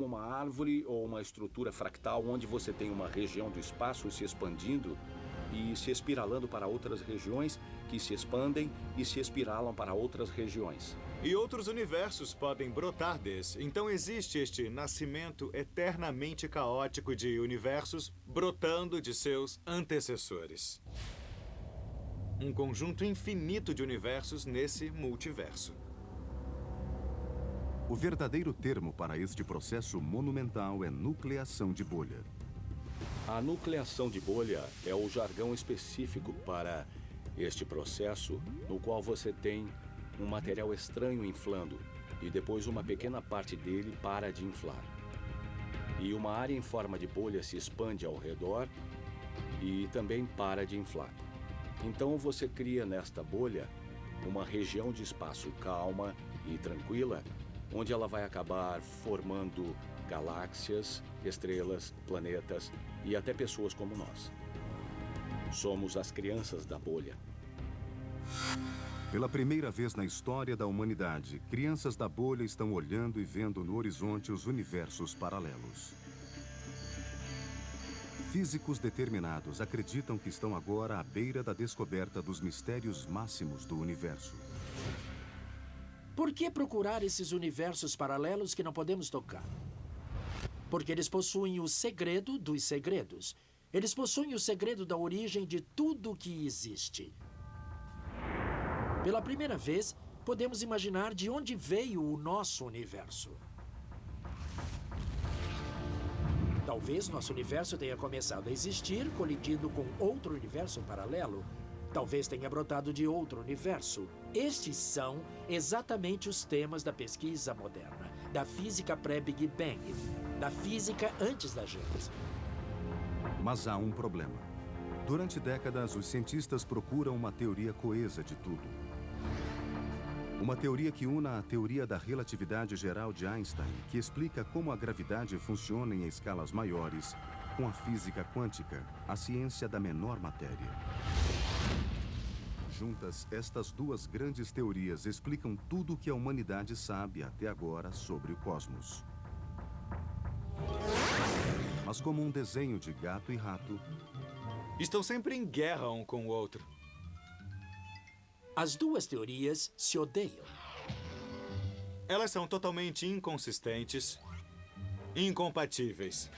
uma árvore ou uma estrutura fractal onde você tem uma região do espaço se expandindo e se espiralando para outras regiões que se expandem e se espiralam para outras regiões. E outros universos podem brotar desse. Então existe este nascimento eternamente caótico de universos brotando de seus antecessores. Um conjunto infinito de universos nesse multiverso. O verdadeiro termo para este processo monumental é nucleação de bolha. A nucleação de bolha é o jargão específico para este processo, no qual você tem um material estranho inflando e depois uma pequena parte dele para de inflar. E uma área em forma de bolha se expande ao redor e também para de inflar. Então você cria nesta bolha uma região de espaço calma e tranquila, onde ela vai acabar formando galáxias, estrelas, planetas e até pessoas como nós. Somos as crianças da bolha. Pela primeira vez na história da humanidade, crianças da bolha estão olhando e vendo no horizonte os universos paralelos. Físicos determinados acreditam que estão agora à beira da descoberta dos mistérios máximos do universo. Por que procurar esses universos paralelos que não podemos tocar? Porque eles possuem o segredo dos segredos. Eles possuem o segredo da origem de tudo que existe. Pela primeira vez, podemos imaginar de onde veio o nosso universo. Talvez nosso universo tenha começado a existir, colidindo com outro universo paralelo. Talvez tenha brotado de outro universo. Estes são exatamente os temas da pesquisa moderna, da física pré-Big Bang, da física antes da Gênese. Mas há um problema. Durante décadas, os cientistas procuram uma teoria coesa de tudo. Uma teoria que una a teoria da relatividade geral de Einstein, que explica como a gravidade funciona em escalas maiores, com a física quântica, a ciência da menor matéria. Juntas, estas duas grandes teorias explicam tudo o que a humanidade sabe até agora sobre o cosmos. Mas como um desenho de gato e rato, Estão sempre em guerra um com o outro. As duas teorias se odeiam. Elas são totalmente inconsistentes, incompatíveis.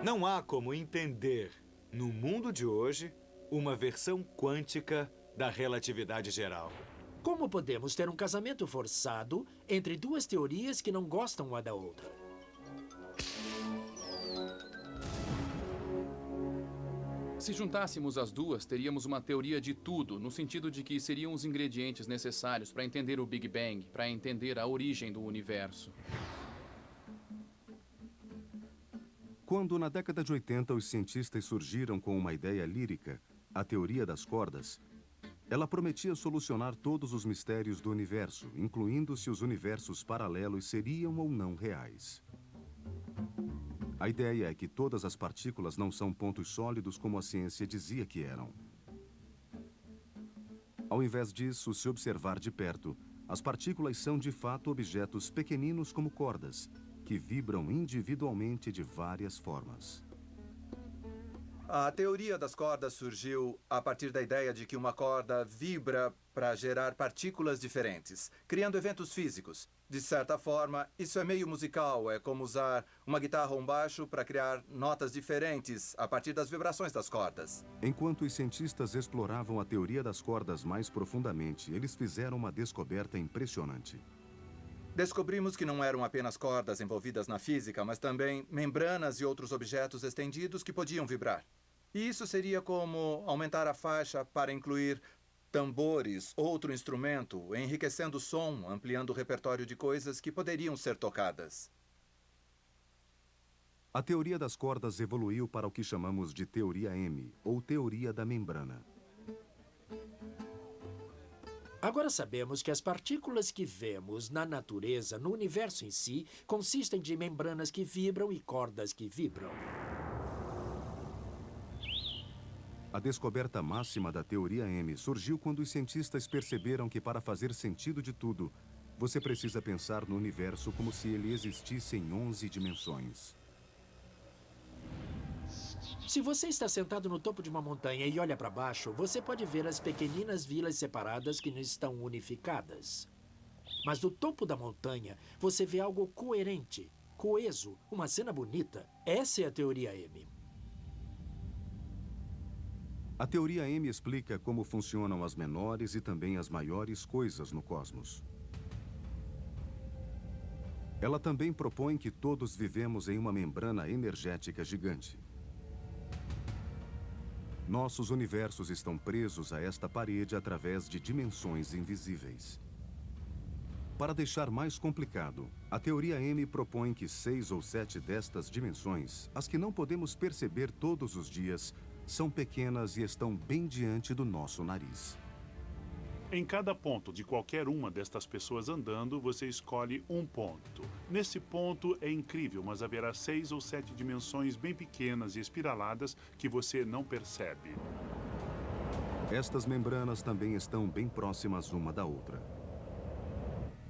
Não há como entender, no mundo de hoje, uma versão quântica da relatividade geral. Como podemos ter um casamento forçado entre duas teorias que não gostam uma da outra? Se juntássemos as duas, teríamos uma teoria de tudo, no sentido de que seriam os ingredientes necessários para entender o Big Bang, para entender a origem do universo. quando na década de 80 os cientistas surgiram com uma ideia lírica, a teoria das cordas, ela prometia solucionar todos os mistérios do universo, incluindo se os universos paralelos seriam ou não reais. A ideia é que todas as partículas não são pontos sólidos como a ciência dizia que eram. Ao invés disso, se observar de perto, as partículas são de fato objetos pequeninos como cordas, que vibram individualmente de várias formas. A teoria das cordas surgiu a partir da ideia de que uma corda vibra para gerar partículas diferentes, criando eventos físicos. De certa forma, isso é meio musical, é como usar uma guitarra ou um baixo para criar notas diferentes a partir das vibrações das cordas. Enquanto os cientistas exploravam a teoria das cordas mais profundamente, eles fizeram uma descoberta impressionante. Descobrimos que não eram apenas cordas envolvidas na física, mas também membranas e outros objetos estendidos que podiam vibrar. E isso seria como aumentar a faixa para incluir tambores, outro instrumento, enriquecendo o som, ampliando o repertório de coisas que poderiam ser tocadas. A teoria das cordas evoluiu para o que chamamos de teoria M, ou teoria da membrana. Agora sabemos que as partículas que vemos na natureza, no universo em si, consistem de membranas que vibram e cordas que vibram. A descoberta máxima da teoria M surgiu quando os cientistas perceberam que, para fazer sentido de tudo, você precisa pensar no universo como se ele existisse em 11 dimensões. Se você está sentado no topo de uma montanha e olha para baixo, você pode ver as pequeninas vilas separadas que não estão unificadas. Mas do topo da montanha, você vê algo coerente, coeso, uma cena bonita. Essa é a teoria M. A teoria M explica como funcionam as menores e também as maiores coisas no cosmos. Ela também propõe que todos vivemos em uma membrana energética gigante. Nossos universos estão presos a esta parede através de dimensões invisíveis. Para deixar mais complicado, a teoria M propõe que 6 ou 7 destas dimensões, as que não podemos perceber todos os dias, são pequenas e estão bem diante do nosso nariz. Em cada ponto de qualquer uma destas pessoas andando, você escolhe um ponto. Nesse ponto é incrível, mas haverá 6 ou 7 dimensões bem pequenas e espiraladas que você não percebe. Estas membranas também estão bem próximas uma da outra.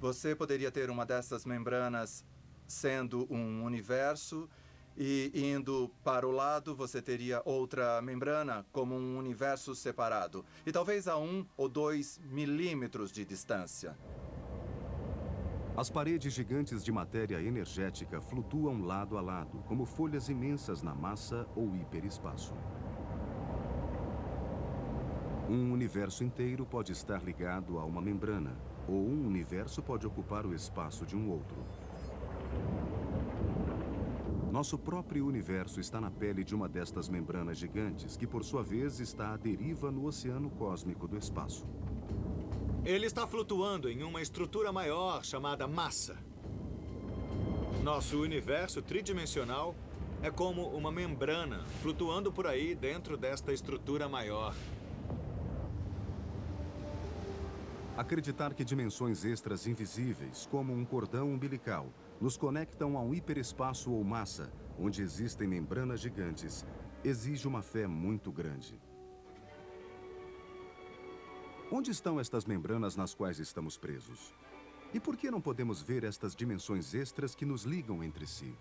Você poderia ter uma dessas membranas sendo um universo e indo para o lado você teria outra membrana como um universo separado. E talvez a 1 ou 2 milímetros de distância. As paredes gigantes de matéria energética flutuam lado a lado, como folhas imensas na massa ou hiperespaço. Um universo inteiro pode estar ligado a uma membrana, ou um universo pode ocupar o espaço de um outro. Nosso próprio universo está na pele de uma destas membranas gigantes, que por sua vez está à deriva no oceano cósmico do espaço. Ele está flutuando em uma estrutura maior chamada massa. Nosso universo tridimensional é como uma membrana flutuando por aí dentro desta estrutura maior. Acreditar que dimensões extras invisíveis, como um cordão umbilical, nos conectam a um hiperespaço ou massa, onde existem membranas gigantes, exige uma fé muito grande. Onde estão estas membranas nas quais estamos presos? E por que não podemos ver estas dimensões extras que nos ligam entre si?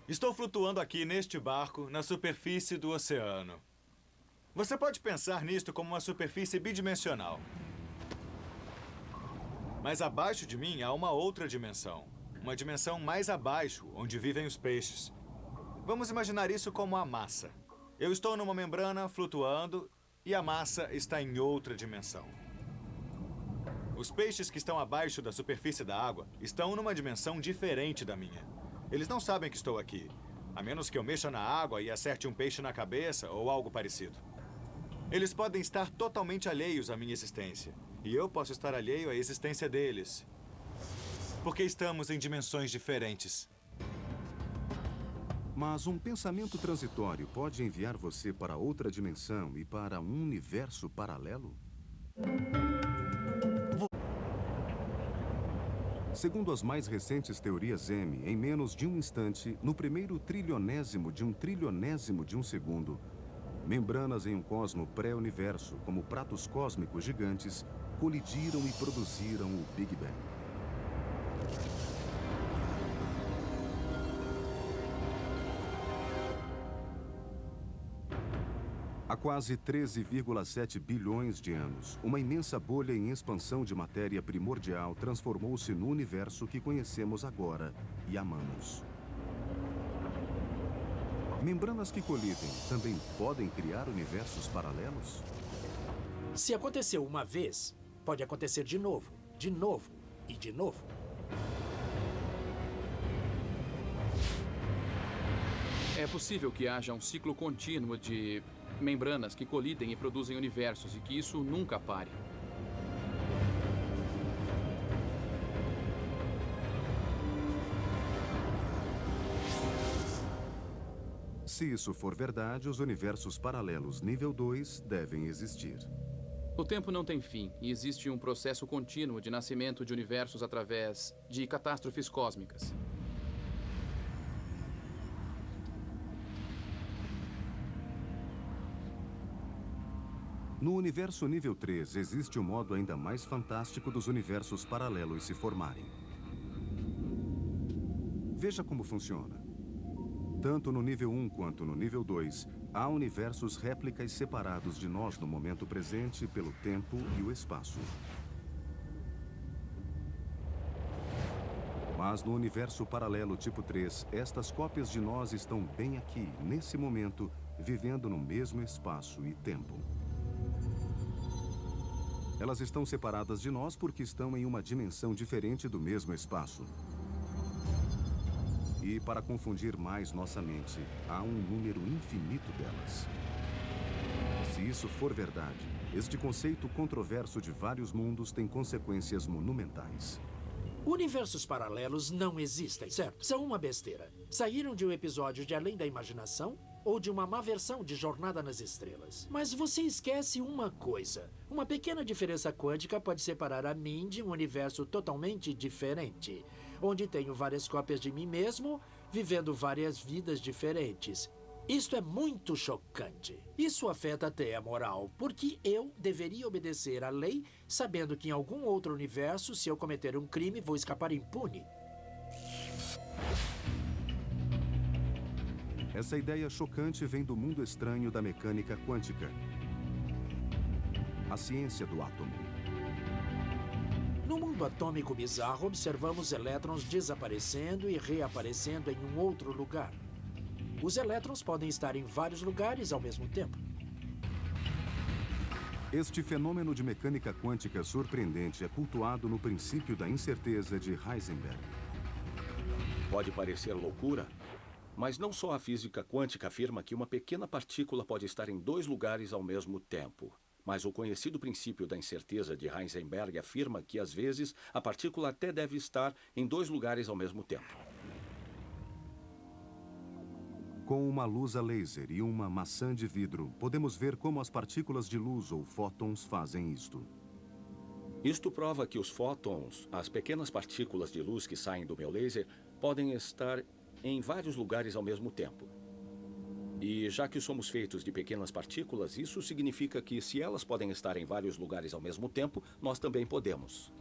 Estou flutuando aqui neste barco na superfície do oceano. Você pode pensar nisto como uma superfície bidimensional. Mas abaixo de mim há uma outra dimensão. Uma dimensão mais abaixo, onde vivem os peixes. Vamos imaginar isso como a massa. Eu estou numa membrana flutuando e a massa está em outra dimensão. Os peixes que estão abaixo da superfície da água estão numa dimensão diferente da minha. Eles não sabem que estou aqui, a menos que eu mexa na água e acerte um peixe na cabeça ou algo parecido. Eles podem estar totalmente alheios à minha existência, e eu posso estar alheio à existência deles. Porque estamos em dimensões diferentes. Mas um pensamento transitório pode enviar você para outra dimensão e para um universo paralelo? Segundo as mais recentes teorias M, em menos de um instante, no primeiro trilionésimo de um segundo, membranas em um cosmo pré-universo, como pratos cósmicos gigantes, colidiram e produziram o Big Bang. Há quase 13,7 bilhões de anos, uma imensa bolha em expansão de matéria primordial transformou-se no universo que conhecemos agora e amamos. Membranas que colidem também podem criar universos paralelos? Se aconteceu uma vez, pode acontecer de novo e de novo. É possível que haja um ciclo contínuo de membranas que colidem e produzem universos e que isso nunca pare. Se isso for verdade, os universos paralelos nível 2 devem existir. O tempo não tem fim e existe um processo contínuo de nascimento de universos através de catástrofes cósmicas. No universo nível 3, existe o modo ainda mais fantástico dos universos paralelos se formarem. Veja como funciona. Tanto no nível 1 quanto no nível 2, há universos réplicas separados de nós no momento presente pelo tempo e o espaço. Mas no universo paralelo tipo 3, estas cópias de nós estão bem aqui, nesse momento, vivendo no mesmo espaço e tempo. Elas estão separadas de nós porque estão em uma dimensão diferente do mesmo espaço. E, para confundir mais nossa mente, há um número infinito delas. Se isso for verdade, este conceito controverso de vários mundos tem consequências monumentais. Universos paralelos não existem, certo? São uma besteira. Saíram de um episódio de Além da Imaginação ou de uma má versão de Jornada nas Estrelas. Mas você esquece uma coisa. Uma pequena diferença quântica pode separar a mim de um universo totalmente diferente, onde tenho várias cópias de mim mesmo, vivendo várias vidas diferentes. Isto é muito chocante. Isso afeta até a moral, porque eu deveria obedecer à lei, sabendo que em algum outro universo, se eu cometer um crime, vou escapar impune. Essa ideia chocante vem do mundo estranho da mecânica quântica, a ciência do átomo. No mundo atômico bizarro, observamos elétrons desaparecendo e reaparecendo em um outro lugar. Os elétrons podem estar em vários lugares ao mesmo tempo. Este fenômeno de mecânica quântica surpreendente é cultuado no princípio da incerteza de Heisenberg. Pode parecer loucura, mas não só a física quântica afirma que uma pequena partícula pode estar em dois lugares ao mesmo tempo. Mas o conhecido princípio da incerteza de Heisenberg afirma que, às vezes, a partícula até deve estar em dois lugares ao mesmo tempo. Com uma luz a laser e uma maçã de vidro, podemos ver como as partículas de luz ou fótons fazem isto. Isto prova que os fótons, as pequenas partículas de luz que saem do meu laser, podem estar em vários lugares ao mesmo tempo. E já que somos feitos de pequenas partículas, isso significa que se elas podem estar em vários lugares ao mesmo tempo, nós também podemos.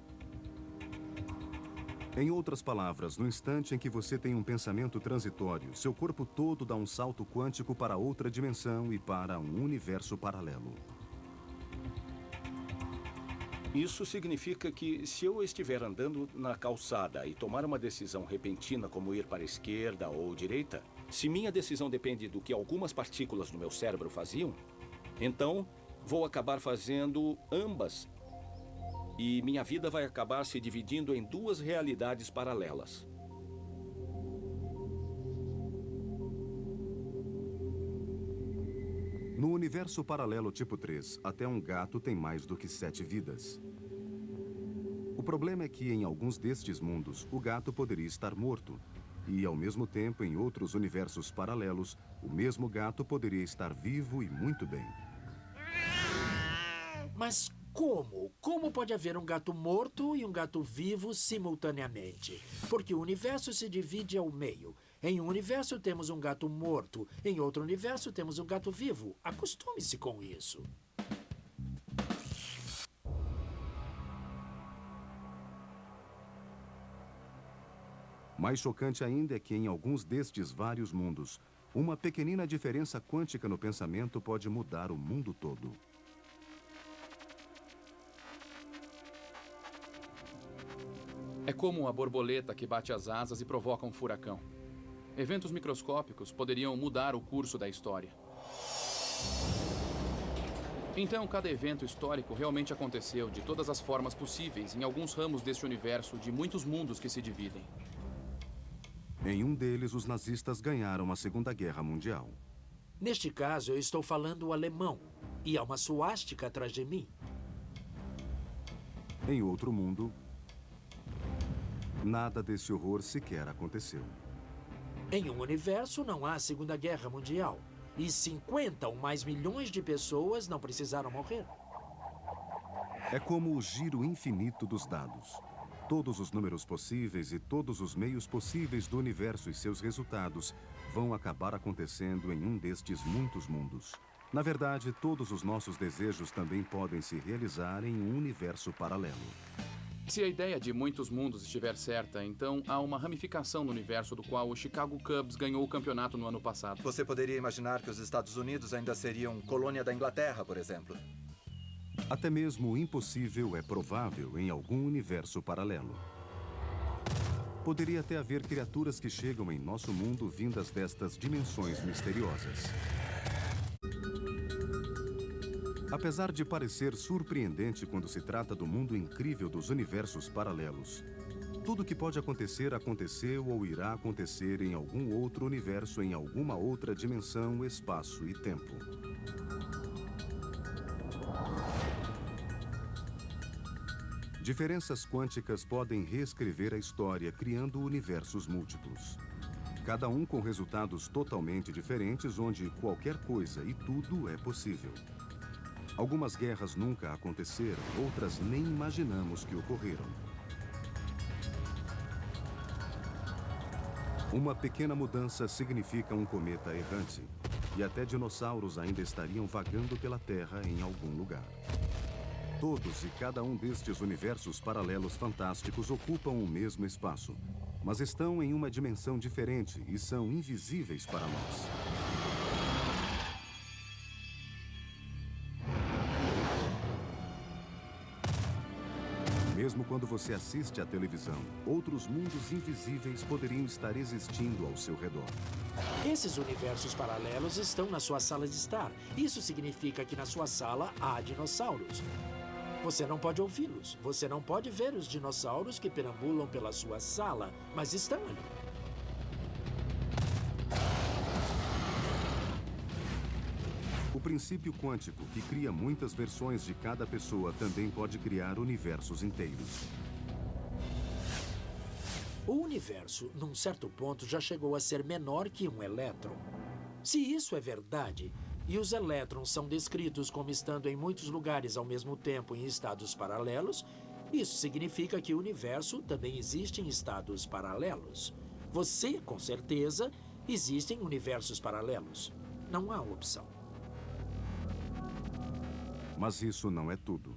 Em outras palavras, no instante em que você tem um pensamento transitório, seu corpo todo dá um salto quântico para outra dimensão e para um universo paralelo. Isso significa que, se eu estiver andando na calçada e tomar uma decisão repentina como ir para a esquerda ou direita, se minha decisão depende do que algumas partículas no meu cérebro faziam, então vou acabar fazendo ambas. E minha vida vai acabar se dividindo em duas realidades paralelas. No universo paralelo tipo 3, até um gato tem mais do que 7 vidas. O problema é que, em alguns destes mundos, o gato poderia estar morto. E, ao mesmo tempo, em outros universos paralelos, o mesmo gato poderia estar vivo e muito bem. Mas como? Como pode haver um gato morto e um gato vivo simultaneamente? Porque o universo se divide ao meio. Em um universo temos um gato morto, em outro universo temos um gato vivo. Acostume-se com isso. Mais chocante ainda é que, em alguns destes vários mundos, uma pequenina diferença quântica no pensamento pode mudar o mundo todo. É como a borboleta que bate as asas e provoca um furacão. Eventos microscópicos poderiam mudar o curso da história. Então, cada evento histórico realmente aconteceu de todas as formas possíveis em alguns ramos deste universo de muitos mundos que se dividem. Em um deles, os nazistas ganharam a Segunda Guerra Mundial. Neste caso, eu estou falando alemão. E há uma suástica atrás de mim. Em outro mundo, nada desse horror sequer aconteceu. Em um universo, não há Segunda Guerra Mundial. E 50 ou mais milhões de pessoas não precisaram morrer. É como o giro infinito dos dados. Todos os números possíveis e todos os meios possíveis do universo e seus resultados vão acabar acontecendo em um destes muitos mundos. Na verdade, todos os nossos desejos também podem se realizar em um universo paralelo. Se a ideia de muitos mundos estiver certa, então há uma ramificação no universo do qual o Chicago Cubs ganhou o campeonato no ano passado. Você poderia imaginar que os Estados Unidos ainda seriam colônia da Inglaterra, por exemplo. Até mesmo o impossível é provável em algum universo paralelo. Poderia até haver criaturas que chegam em nosso mundo vindas destas dimensões misteriosas. Apesar de parecer surpreendente quando se trata do mundo incrível dos universos paralelos, tudo que pode acontecer aconteceu ou irá acontecer em algum outro universo, em alguma outra dimensão, espaço e tempo. Diferenças quânticas podem reescrever a história, criando universos múltiplos. Cada um com resultados totalmente diferentes, onde qualquer coisa e tudo é possível. Algumas guerras nunca aconteceram, outras nem imaginamos que ocorreram. Uma pequena mudança significa um cometa errante, e até dinossauros ainda estariam vagando pela Terra em algum lugar. Todos e cada um destes universos paralelos fantásticos ocupam o mesmo espaço, mas estão em uma dimensão diferente e são invisíveis para nós. Mesmo quando você assiste à televisão, outros mundos invisíveis poderiam estar existindo ao seu redor. Esses universos paralelos estão na sua sala de estar. Isso significa que na sua sala há dinossauros. Você não pode ouvi-los. Você não pode ver os dinossauros que perambulam pela sua sala, mas estão ali. O princípio quântico, que cria muitas versões de cada pessoa, também pode criar universos inteiros. O universo, num certo ponto, já chegou a ser menor que um elétron. Se isso é verdade, e os elétrons são descritos como estando em muitos lugares ao mesmo tempo em estados paralelos, isso significa que o universo também existe em estados paralelos. Você, com certeza, existe em universos paralelos. Não há opção. Mas isso não é tudo.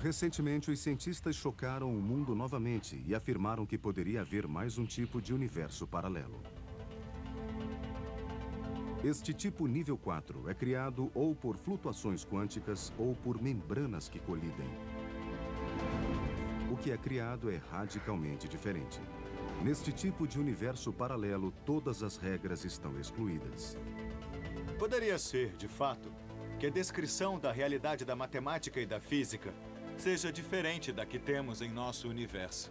Recentemente, os cientistas chocaram o mundo novamente e afirmaram que poderia haver mais um tipo de universo paralelo. Este tipo nível 4 é criado ou por flutuações quânticas ou por membranas que colidem. O que é criado é radicalmente diferente. Neste tipo de universo paralelo, todas as regras estão excluídas. Poderia ser, de fato, que a descrição da realidade da matemática e da física seja diferente da que temos em nosso universo.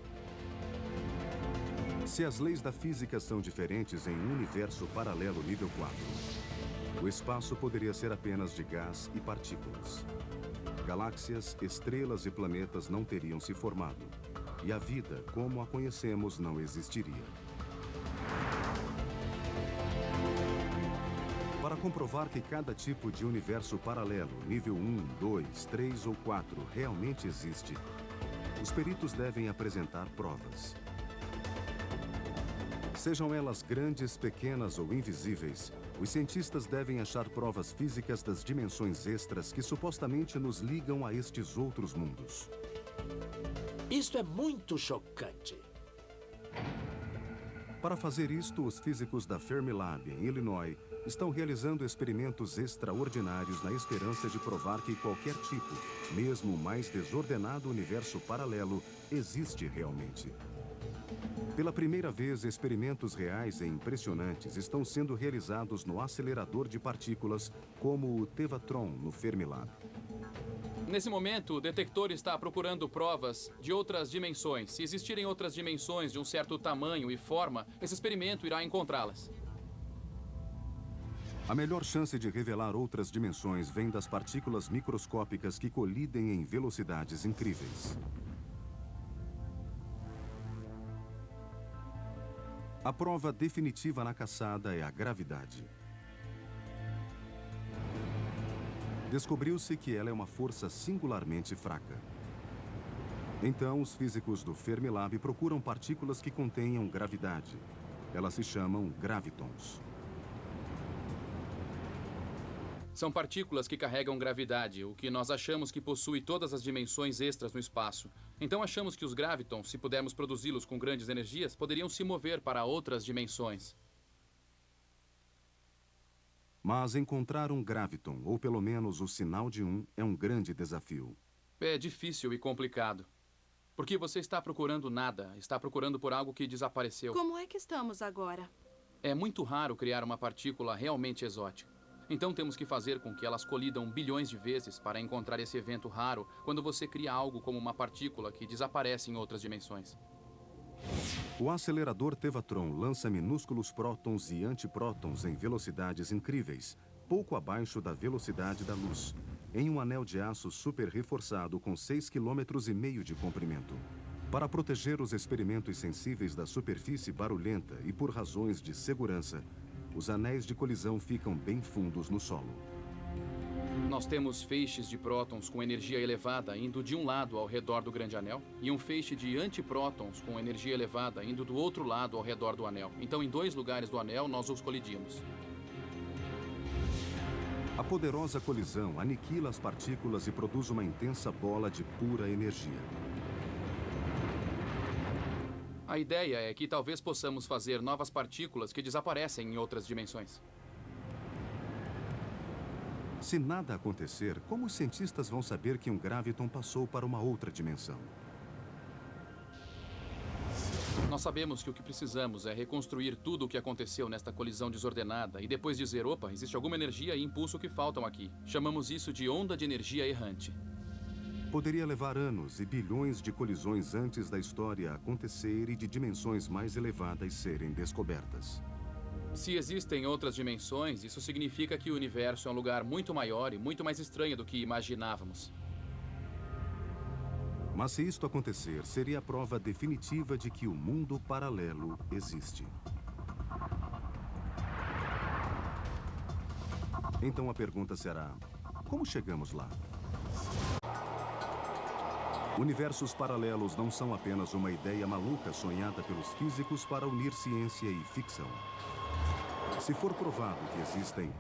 Se as leis da física são diferentes em um universo paralelo nível 4, o espaço poderia ser apenas de gás e partículas. Galáxias, estrelas e planetas não teriam se formado, e a vida, como a conhecemos, não existiria. Para comprovar que cada tipo de universo paralelo, nível 1, 2, 3 ou 4, realmente existe, os peritos devem apresentar provas. Sejam elas grandes, pequenas ou invisíveis, os cientistas devem achar provas físicas das dimensões extras que supostamente nos ligam a estes outros mundos. Isto é muito chocante. Para fazer isto, os físicos da Fermilab, em Illinois, estão realizando experimentos extraordinários na esperança de provar que qualquer tipo, mesmo o mais desordenado universo paralelo, existe realmente. Pela primeira vez, experimentos reais e impressionantes estão sendo realizados no acelerador de partículas, como o Tevatron no Fermilab. Nesse momento, o detector está procurando provas de outras dimensões. Se existirem outras dimensões de um certo tamanho e forma, esse experimento irá encontrá-las. A melhor chance de revelar outras dimensões vem das partículas microscópicas que colidem em velocidades incríveis. A prova definitiva na caçada é a gravidade. Descobriu-se que ela é uma força singularmente fraca. Então, os físicos do Fermilab procuram partículas que contenham gravidade. Elas se chamam gravitons. São partículas que carregam gravidade, o que nós achamos que possui todas as dimensões extras no espaço. Então achamos que os gravitons, se pudermos produzi-los com grandes energias, poderiam se mover para outras dimensões. Mas encontrar um graviton, ou pelo menos o sinal de um, é um grande desafio. É difícil e complicado. Porque você está procurando nada, está procurando por algo que desapareceu. Como é que estamos agora? É muito raro criar uma partícula realmente exótica. Então temos que fazer com que elas colidam bilhões de vezes para encontrar esse evento raro quando você cria algo como uma partícula que desaparece em outras dimensões. O acelerador Tevatron lança minúsculos prótons e antiprótons em velocidades incríveis, pouco abaixo da velocidade da luz, em um anel de aço super reforçado com 6,5 km de comprimento. Para proteger os experimentos sensíveis da superfície barulhenta e por razões de segurança, os anéis de colisão ficam bem fundos no solo. Nós temos feixes de prótons com energia elevada indo de um lado ao redor do grande anel e um feixe de antiprótons com energia elevada indo do outro lado ao redor do anel. Então, em 2 lugares do anel, nós os colidimos. A poderosa colisão aniquila as partículas e produz uma intensa bola de pura energia. A ideia é que talvez possamos fazer novas partículas que desaparecem em outras dimensões. Se nada acontecer, como os cientistas vão saber que um graviton passou para uma outra dimensão? Nós sabemos que o que precisamos é reconstruir tudo o que aconteceu nesta colisão desordenada e depois dizer, opa, existe alguma energia e impulso que faltam aqui. Chamamos isso de onda de energia errante. Poderia levar anos e bilhões de colisões antes da história acontecer e de dimensões mais elevadas serem descobertas. Se existem outras dimensões, isso significa que o universo é um lugar muito maior e muito mais estranho do que imaginávamos. Mas se isto acontecer, seria a prova definitiva de que o mundo paralelo existe. Então a pergunta será: como chegamos lá? Universos paralelos não são apenas uma ideia maluca sonhada pelos físicos para unir ciência e ficção. Se for provado que existem,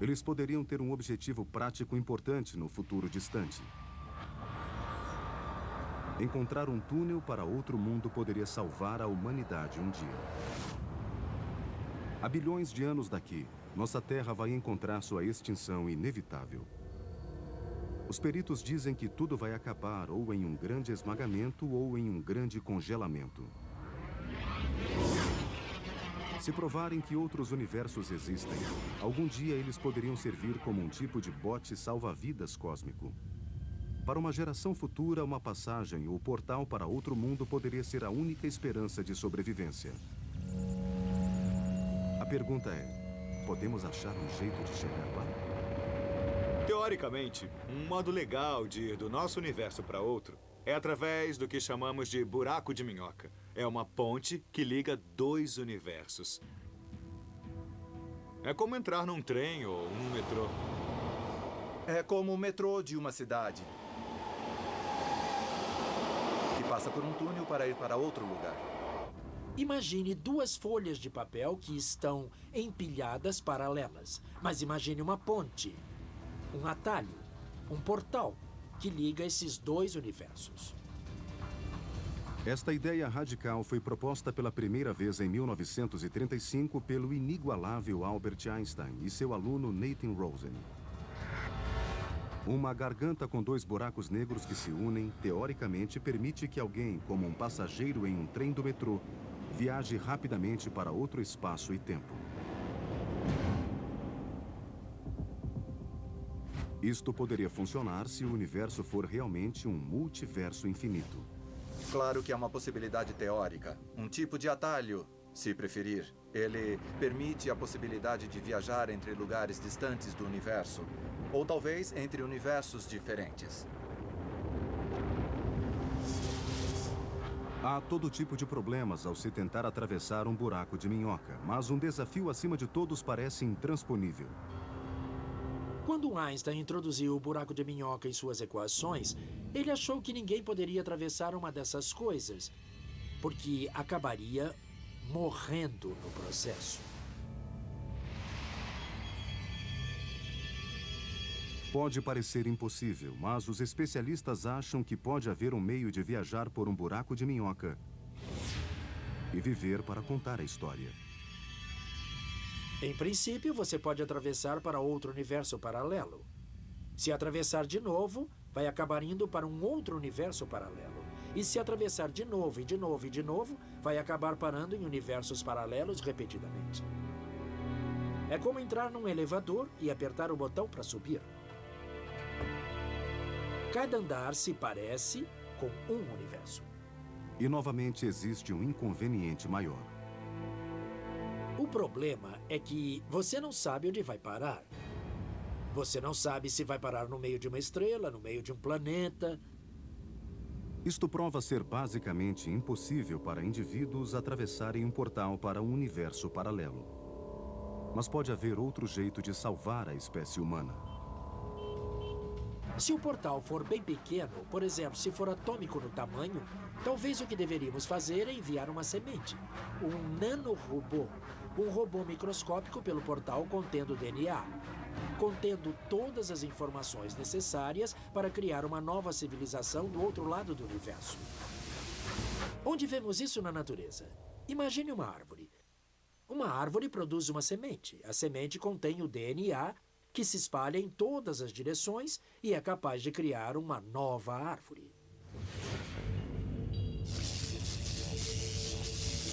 eles poderiam ter um objetivo prático importante no futuro distante. Encontrar um túnel para outro mundo poderia salvar a humanidade um dia. Há bilhões de anos daqui, nossa Terra vai encontrar sua extinção inevitável. Os peritos dizem que tudo vai acabar ou em um grande esmagamento ou em um grande congelamento. Se provarem que outros universos existem, algum dia eles poderiam servir como um tipo de bote salva-vidas cósmico. Para uma geração futura, uma passagem ou portal para outro mundo poderia ser a única esperança de sobrevivência. A pergunta é: podemos achar um jeito de chegar lá? Teoricamente, um modo legal de ir do nosso universo para outro é através do que chamamos de buraco de minhoca. É uma ponte que liga 2 universos. É como entrar num trem ou num metrô. É como o metrô de uma cidade, que passa por um túnel para ir para outro lugar. Imagine 2 folhas de papel que estão empilhadas paralelas. Mas imagine uma ponte, um atalho, um portal que liga esses 2 universos. Esta ideia radical foi proposta pela primeira vez em 1935 pelo inigualável Albert Einstein e seu aluno Nathan Rosen. Uma garganta com 2 buracos negros que se unem, teoricamente, permite que alguém, como um passageiro em um trem do metrô, viaje rapidamente para outro espaço e tempo. Isto poderia funcionar se o universo for realmente um multiverso infinito. Claro que é uma possibilidade teórica, um tipo de atalho, se preferir. Ele permite a possibilidade de viajar entre lugares distantes do universo, ou talvez entre universos diferentes. Há todo tipo de problemas ao se tentar atravessar um buraco de minhoca, mas um desafio acima de todos parece intransponível. Quando Einstein introduziu o buraco de minhoca em suas equações, ele achou que ninguém poderia atravessar uma dessas coisas, porque acabaria morrendo no processo. Pode parecer impossível, mas os especialistas acham que pode haver um meio de viajar por um buraco de minhoca e viver para contar a história. Em princípio, você pode atravessar para outro universo paralelo. Se atravessar de novo, vai acabar indo para um outro universo paralelo. E se atravessar de novo, e de novo, e de novo, vai acabar parando em universos paralelos repetidamente. É como entrar num elevador e apertar o botão para subir. Cada andar se parece com um universo. E novamente existe um inconveniente maior. O problema é que você não sabe onde vai parar. Você não sabe se vai parar no meio de uma estrela, no meio de um planeta. Isto prova ser basicamente impossível para indivíduos atravessarem um portal para um universo paralelo. Mas pode haver outro jeito de salvar a espécie humana. Se o portal for bem pequeno, por exemplo, se for atômico no tamanho, talvez o que deveríamos fazer é enviar uma semente, um nanorobô, um robô microscópico pelo portal contendo DNA, contendo todas as informações necessárias para criar uma nova civilização do outro lado do universo. Onde vemos isso na natureza? Imagine uma árvore. Uma árvore produz uma semente. A semente contém o DNA que se espalha em todas as direções e é capaz de criar uma nova árvore.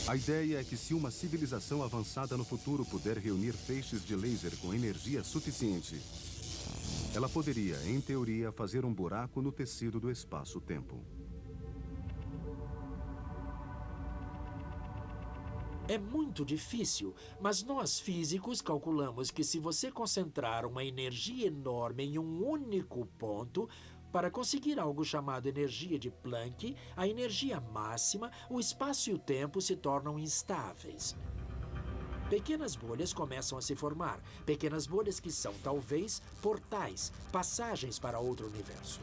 A ideia é que se uma civilização avançada no futuro puder reunir feixes de laser com energia suficiente, ela poderia, em teoria, fazer um buraco no tecido do espaço-tempo. É muito difícil, mas nós físicos calculamos que se você concentrar uma energia enorme em um único ponto, para conseguir algo chamado energia de Planck, a energia máxima, o espaço e o tempo se tornam instáveis. Pequenas bolhas começam a se formar, pequenas bolhas que são, talvez, portais, passagens para outro universo.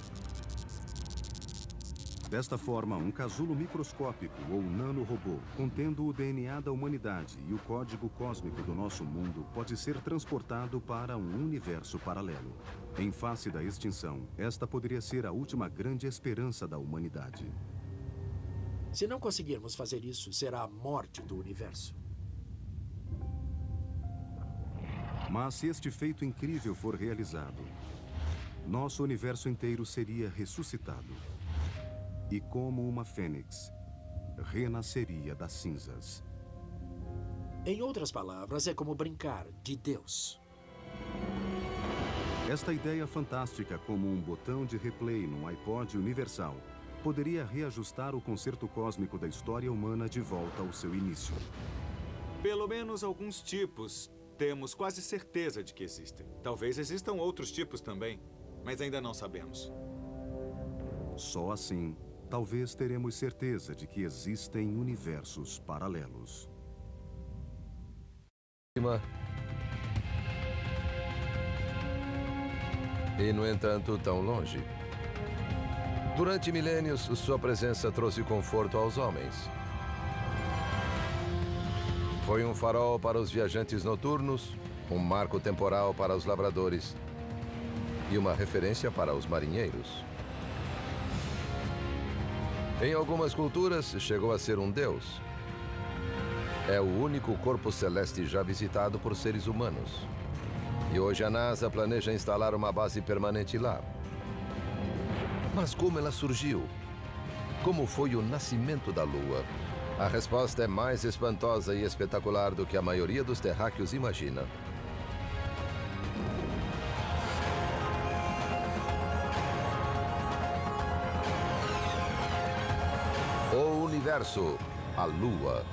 Desta forma, um casulo microscópico ou nanorobô, contendo o DNA da humanidade e o código cósmico do nosso mundo, pode ser transportado para um universo paralelo. Em face da extinção, esta poderia ser a última grande esperança da humanidade. Se não conseguirmos fazer isso, será a morte do universo. Mas se este feito incrível for realizado, nosso universo inteiro seria ressuscitado. E como uma fênix, renasceria das cinzas. Em outras palavras, é como brincar de Deus. Esta ideia fantástica, como um botão de replay num iPod universal, poderia reajustar o concerto cósmico da história humana de volta ao seu início. Pelo menos alguns tipos temos quase certeza de que existem. Talvez existam outros tipos também, mas ainda não sabemos. Só assim, talvez teremos certeza de que existem universos paralelos. E, no entanto, tão longe. Durante milênios, sua presença trouxe conforto aos homens. Foi um farol para os viajantes noturnos, um marco temporal para os lavradores e uma referência para os marinheiros. Em algumas culturas, chegou a ser um deus. É o único corpo celeste já visitado por seres humanos. E hoje a NASA planeja instalar uma base permanente lá. Mas como ela surgiu? Como foi o nascimento da Lua? A resposta é mais espantosa e espetacular do que a maioria dos terráqueos imagina. O universo, a Lua.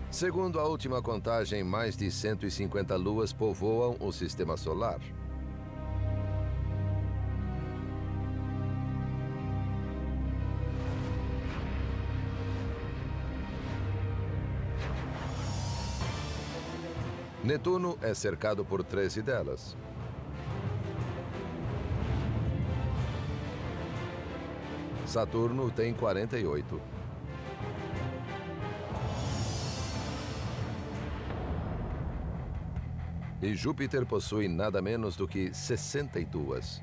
Segundo a última contagem, mais de 150 luas povoam o sistema solar. Netuno é cercado por 13 delas. Saturno tem 48. E Júpiter possui nada menos do que 62.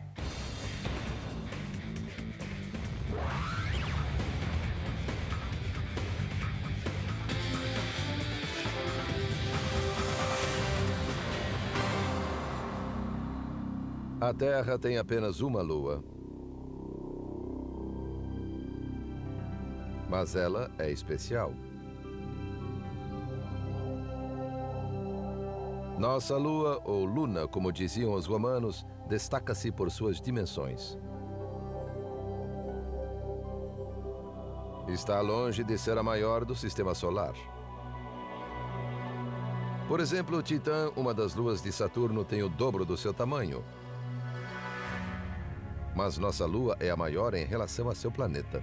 A Terra tem apenas uma lua. Mas ela é especial. Nossa lua, ou luna, como diziam os romanos, destaca-se por suas dimensões. Está longe de ser a maior do sistema solar. Por exemplo, Titã, uma das luas de Saturno, tem o dobro do seu tamanho. Mas nossa lua é a maior em relação a seu planeta.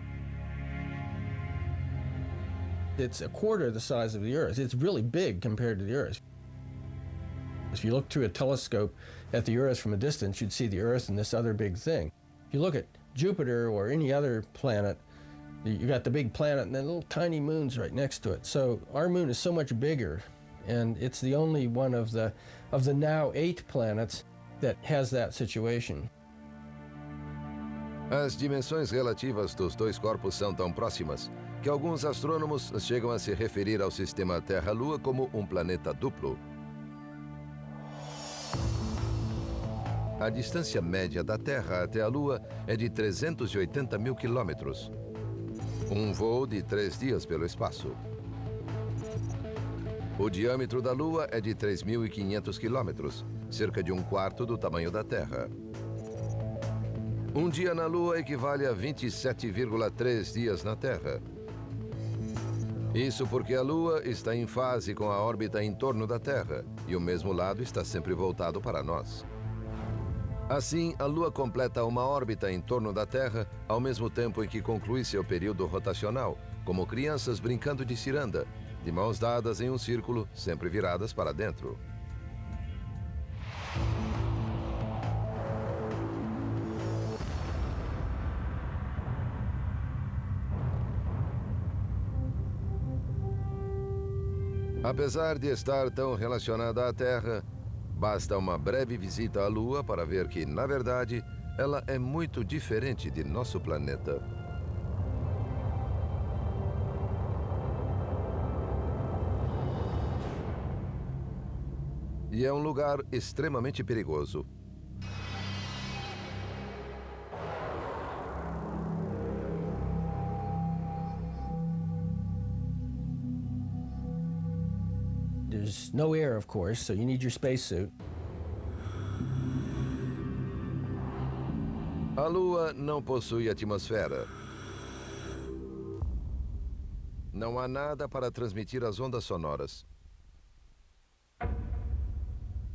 It's a quarter the size of the Earth. It's really big compared to the Earth. If you look through a telescope at the Earth from a distance, you'd see the Earth and this other big thing. If you look at Jupiter or any other planet, you got the big planet and then little tiny moons right next to it. So our moon is so much bigger, and it's the only one of the now 8 planets that has that situation. As dimensões relativas dos dois corpos são tão próximas que alguns astrônomos chegam a se referir ao sistema Terra-Lua como um planeta duplo. A distância média da Terra até a Lua é de 380 mil quilômetros. Um voo de 3 dias pelo espaço. O diâmetro da Lua é de 3.500 quilômetros, cerca de um quarto do tamanho da Terra. Um dia na Lua equivale a 27,3 dias na Terra. Isso porque a Lua está em fase com a órbita em torno da Terra e o mesmo lado está sempre voltado para nós. Assim, a Lua completa uma órbita em torno da Terra ao mesmo tempo em que conclui seu período rotacional, como crianças brincando de ciranda, de mãos dadas em um círculo, sempre viradas para dentro. Apesar de estar tão relacionada à Terra, basta uma breve visita à Lua para ver que, na verdade, ela é muito diferente de nosso planeta. E é um lugar extremamente perigoso. There's no air, of course, so you need your spacesuit. A Lua não possui atmosfera. Não há nada para transmitir as ondas sonoras.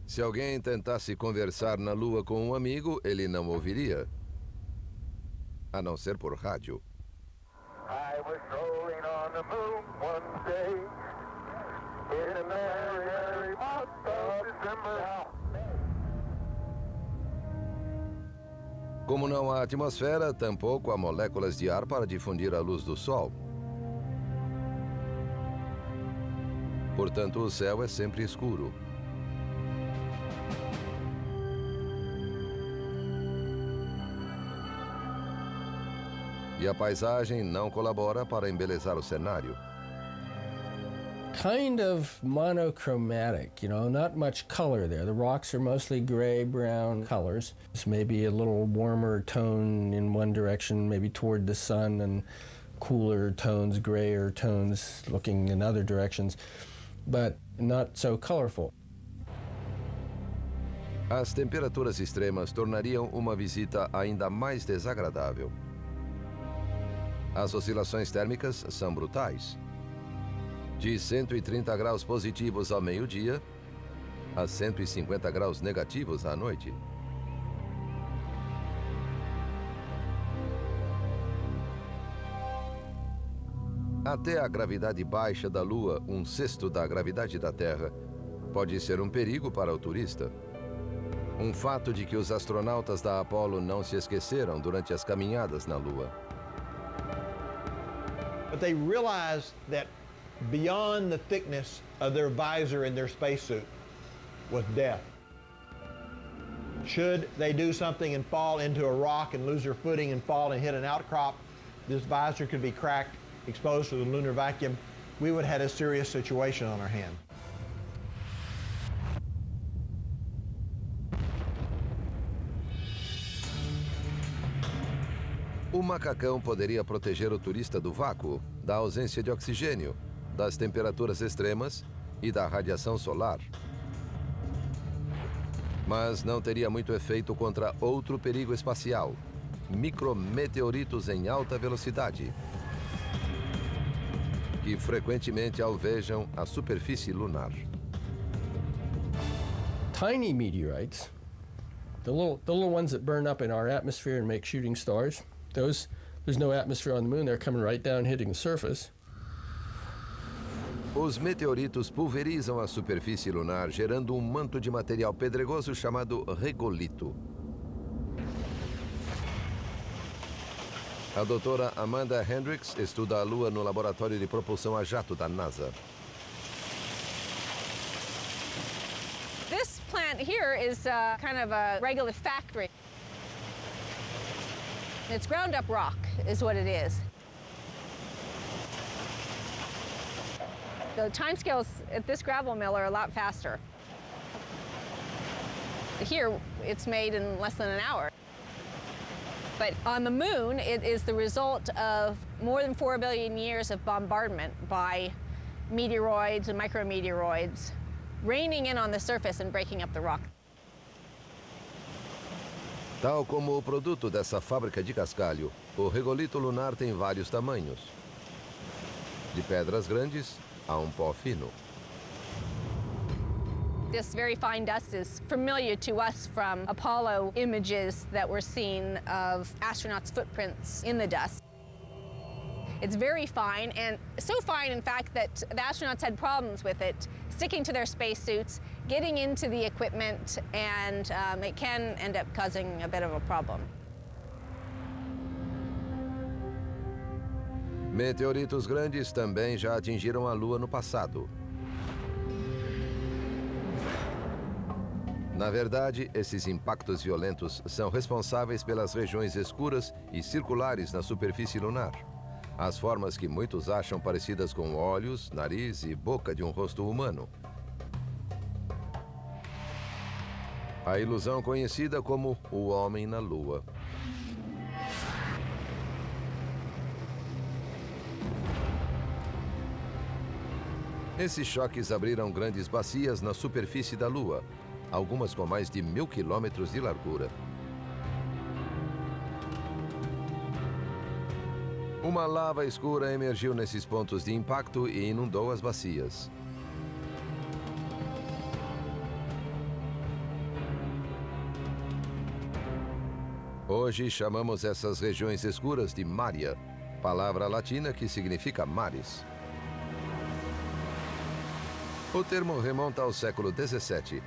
Se alguém tentasse conversar na Lua com um amigo, ele não ouviria. A não ser por rádio. I was rolling on the moon one day in a merry month of December. Como não há atmosfera, tampouco há moléculas de ar para difundir a luz do Sol. Portanto, o céu é sempre escuro. E a paisagem não colabora para embelezar o cenário. Kind of monochromatic, not much color there. The rocks are mostly gray, brown colors. It's maybe a little warmer tone in one direction, maybe toward the sun, and cooler tones, grayer tones looking in other directions, but not so colorful. As temperaturas extremas tornariam uma visita ainda mais desagradável. As oscilações térmicas são brutais. De 130 graus positivos ao meio-dia a 150 graus negativos à noite. Até a gravidade baixa da Lua, 1/6 da gravidade da Terra, pode ser um perigo para o turista. Um fato de que os astronautas da Apollo não se esqueceram durante as caminhadas na Lua. But they realized that beyond the thickness of their visor in their spacesuit, with death. Should they do something and fall into a rock and lose their footing and fall and hit an outcrop, this visor could be cracked, exposed to the lunar vacuum. We would have had a serious situation on our hand. O macacão poderia proteger o turista do vácuo, da ausência de oxigênio, das temperaturas extremas e da radiação solar. Mas não teria muito efeito contra outro perigo espacial: micrometeoritos em alta velocidade, que frequentemente alvejam a superfície lunar. Tiny meteorites, the little ones that burn up in our atmosphere and make shooting stars, those, there's no atmosphere on the moon, they're coming right down, hitting the surface. Os meteoritos pulverizam a superfície lunar, gerando um manto de material pedregoso chamado regolito. A doutora Amanda Hendricks estuda a Lua no laboratório de propulsão a jato da NASA. This plant here is kind of a regolith factory. It's ground up rock is what it is. The timescales at this gravel mill are a lot faster. Here, it's made in less than an hour. But on the moon, it is the result of more than 4 billion years of bombardment by meteoroids and micrometeoroids raining in on the surface and breaking up the rock. Tal como o produto dessa fábrica de cascalho, o regolito lunar tem vários tamanhos. De pedras grandes a um pó fino. This very fine dust is familiar to us from Apollo images that were seen of astronauts' footprints in the dust. It's very fine, and so fine, in fact, that the astronauts had problems with it sticking to their spacesuits, getting into the equipment, and it can end up causing a bit of a problem. Meteoritos grandes também já atingiram a Lua no passado. Na verdade, esses impactos violentos são responsáveis pelas regiões escuras e circulares na superfície lunar. As formas que muitos acham parecidas com olhos, nariz e boca de um rosto humano. A ilusão conhecida como o homem na Lua. Esses choques abriram grandes bacias na superfície da Lua, algumas com mais de 1.000 quilômetros de largura. Uma lava escura emergiu nesses pontos de impacto e inundou as bacias. Hoje chamamos essas regiões escuras de Maria, palavra latina que significa mares. O termo remonta ao século XVII,